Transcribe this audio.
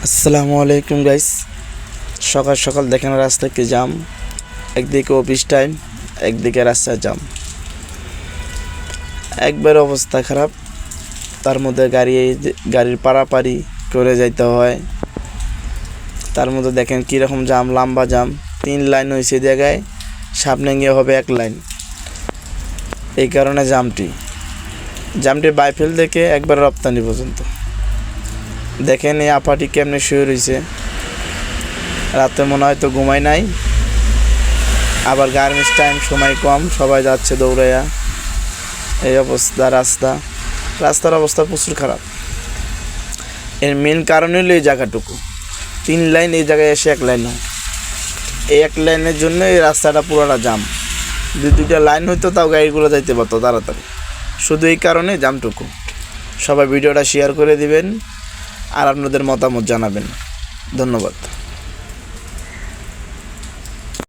আসসালামু আলাইকুম গাইস। সকাল সকাল দেখেন রাস্তায় কি জাম, একদিকে অফিস টাইম, একদিকে রাস্তায় জাম, একবার অবস্থা খারাপ। তার মধ্যে গাড়ির পারাপারি করে যাইতে হয়। তার মধ্যে দেখেন কীরকম জাম, লম্বা জাম, 3 লাইন হয়েছে জায়গায়, সামনে গিয়ে হবে 1 লাইন। এই কারণে জামটি বাইফেল থেকে একবার রপ্তানি পর্যন্ত। দেখেন এই আপাটি কেমনে শুয়ে রয়েছে, রাতে মনে হয় তো ঘুমায় নাই। আবার গার্মেন্টস টাইম, সময় কম, সবাই যাচ্ছে দৌড়াইয়া। এই অবস্থা রাস্তার অবস্থা প্রচুর খারাপ। এর মেন কারণ হলো এই জায়গাটুকু 3 লাইন, এই জায়গায় এসে 1 লাইন হয়। এই 1 লাইনের জন্য এই রাস্তাটা পুরোটা জাম। 2টা লাইন হইতো তাও গাড়িগুলো যাইতে পারতো তাড়াতাড়ি। শুধু এই কারণে জামটুকু। সবাই ভিডিওটা শেয়ার করে দিবেন আর আপনাদের মতামত জানাবেন। ধন্যবাদ।